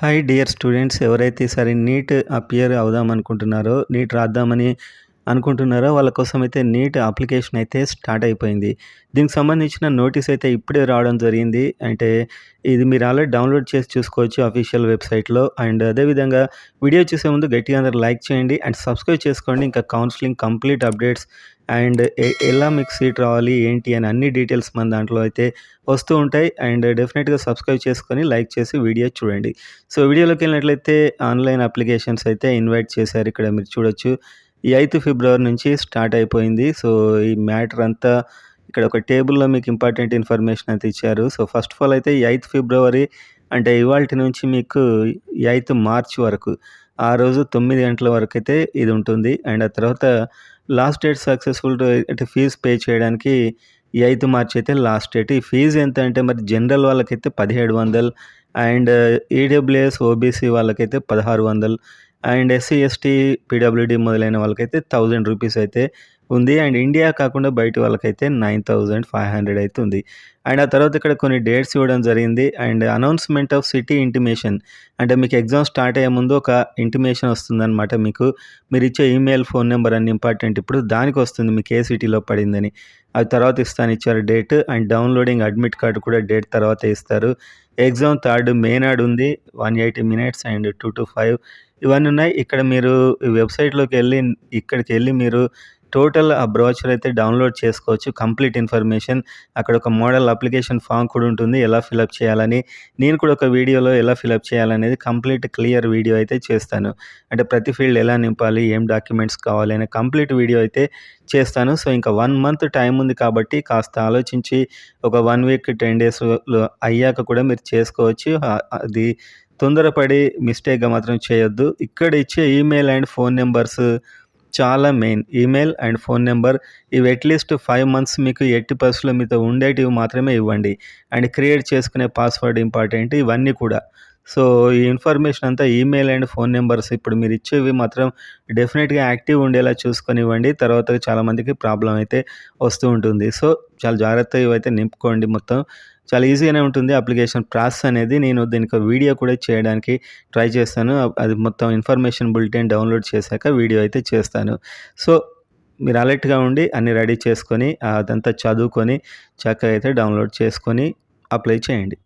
Hi dear students, ఎవరైతే ఈసారి neat appear అవుదాం అనుకుంటున్నారో, నీట్ రాద్దామని అనుకుంటున్నారో వాళ్ళ కోసం అయితే నీట్ అప్లికేషన్ అయితే స్టార్ట్ అయిపోయింది. దీనికి సంబంధించిన నోటీస్ అయితే ఇప్పుడే రావడం జరిగింది. అంటే ఇది మీరు ఆల్రెడీ డౌన్లోడ్ చేసి చూసుకోవచ్చు అఫీషియల్ వెబ్సైట్లో. అండ్ అదేవిధంగా వీడియో చూసే ముందు గట్టిగా అందరూ లైక్ చేయండి అండ్ సబ్స్క్రైబ్ చేసుకోండి. ఇంకా కౌన్సిలింగ్ కంప్లీట్ అప్డేట్స్ అండ్ ఎలా మీకు సీట్ రావాలి ఏంటి అని అన్ని డీటెయిల్స్ మన దాంట్లో అయితే వస్తూ ఉంటాయి. అండ్ డెఫినెట్గా సబ్స్క్రైబ్ చేసుకొని లైక్ చేసి వీడియో చూడండి. సో వీడియోలోకి వెళ్ళినట్లయితే ఆన్లైన్ అప్లికేషన్స్ అయితే ఇన్వైట్ చేశారు. ఇక్కడ మీరు చూడొచ్చు, ఈ 8 ఫిబ్రవరి నుంచి స్టార్ట్ అయిపోయింది. సో ఈ మ్యాటర్ అంతా ఇక్కడ ఒక టేబుల్‌లో మీకు ఇంపార్టెంట్ ఇన్ఫర్మేషన్ అయితే ఇచ్చారు. సో ఫస్ట్ ఆఫ్ ఆల్ అయితే ఈ 8 ఫిబ్రవరి అంటే ఇవాల్టి నుంచి మీకు 8 మార్చ్ వరకు, ఆ రోజు 9 గంటల వరకైతే ఇది ఉంటుంది. అండ్ ఆ తర్వాత లాస్ట్ డేట్ సక్సెస్‌ఫుల్ అంటే ఫీజ్ పే చేయడానికి ఈ 8 మార్చ్ అయితే లాస్ట్ డేట్. ఈ ఫీజ్ ఎంత అంటే మరి జనరల్ వాళ్ళకైతే 1700 అండ్ ఈడబ్ల్యూఎస్, ఓబీసీ వాళ్ళకైతే 1600 అండ్ ఎస్సీ, ఎస్టీ, పీడబ్ల్యూడీ మొదలైన వాళ్ళకైతే 1000 రూపీస్ అయితే ఉంది. అండ్ ఇండియా కాకుండా బయట వాళ్ళకైతే 9500 అయితే ఉంది. అండ్ ఆ తర్వాత ఇక్కడ కొన్ని డేట్స్ ఇవ్వడం జరిగింది. And announcement of city intimation, అంటే మీకు ఎగ్జామ్ స్టార్ట్ అయ్యే ముందు ఒక ఇంటిమేషన్ వస్తుందన్నమాట. మీకు మీరు ఇచ్చే ఈమెయిల్, ఫోన్ నెంబర్ అన్ని ఇంపార్టెంట్. ఇప్పుడు దానికి వస్తుంది మీకు ఏ సిటీలో పడిందని. అది తర్వాత ఇచ్చారు date. And downloading admit card కూడా డేట్ తర్వాత ఇస్తారు. ఎగ్జామ్ 3 మే నాడు ఉంది. 180 మినిట్స్ అండ్ 2 to 5 ఇవన్నీ ఉన్నాయి. ఇక్కడ మీరు వెబ్సైట్లోకి వెళ్ళి ఇక్కడికి వెళ్ళి మీరు టోటల్ ఆ బ్రోచర్ అయితే డౌన్లోడ్ చేసుకోవచ్చు. కంప్లీట్ ఇన్ఫర్మేషన్ అక్కడ ఒక మోడల్ అప్లికేషన్ ఫామ్ కూడా ఉంటుంది, ఎలా ఫిలప్ చేయాలని. నేను కూడా ఒక వీడియోలో ఎలా ఫిలప్ చేయాలనేది కంప్లీట్ క్లియర్ వీడియో అయితే చేస్తాను. అంటే ప్రతి ఫీల్డ్ ఎలా నింపాలి, ఏం డాక్యుమెంట్స్ కావాలి అనే కంప్లీట్ వీడియో అయితే చేస్తాను. సో ఇంకా 1 మంత్ టైం ఉంది కాబట్టి కాస్త ఆలోచించి ఒక 1 వీక్ 10 డేస్లో అయ్యాక కూడా మీరు చేసుకోవచ్చు. అది తొందరపడి మిస్టేక్‌గా మాత్రం చేయొద్దు. ఇక్కడ ఇచ్చే ఈమెయిల్ అండ్ ఫోన్ నెంబర్స్ చాలా main. Email and phone number ఇవి అట్‌లీస్ట్ 5 మంత్స్ మీకు ఎట్టి పరిస్థితుల్లో మీతో ఉండేటివి మాత్రమే ఇవ్వండి. అండ్ క్రియేట్ చేసుకునే పాస్వర్డ్ ఇంపార్టెంట్, ఇవన్నీ కూడా. సో ఈ ఇన్ఫర్మేషన్ అంతా ఈమెయిల్ అండ్ ఫోన్ నెంబర్స్ ఇప్పుడు మీరు ఇచ్చేవి మాత్రం డెఫినెట్‌గా యాక్టివ్ ఉండేలా చూసుకొని ఇవ్వండి. తర్వాత చాలామందికి ప్రాబ్లమ్ అయితే వస్తూ ఉంటుంది. సో చాలా జాగ్రత్తగా ఇవైతే నింపుకోండి. మొత్తం చాలా ఈజీగానే ఉంటుంది అప్లికేషన్ ప్రాసెస్ అనేది. నేను దీనికి వీడియో కూడా చేయడానికి ట్రై చేస్తాను. అది మొత్తం ఇన్ఫర్మేషన్ బులెటిన్ డౌన్లోడ్ చేశాక వీడియో అయితే చేస్తాను. సో మీరు అలర్ట్‌గా ఉండి అన్నీ రెడీ చేసుకొని అదంతా చదువుకొని చక్కగా అయితే డౌన్లోడ్ చేసుకొని అప్లై చేయండి.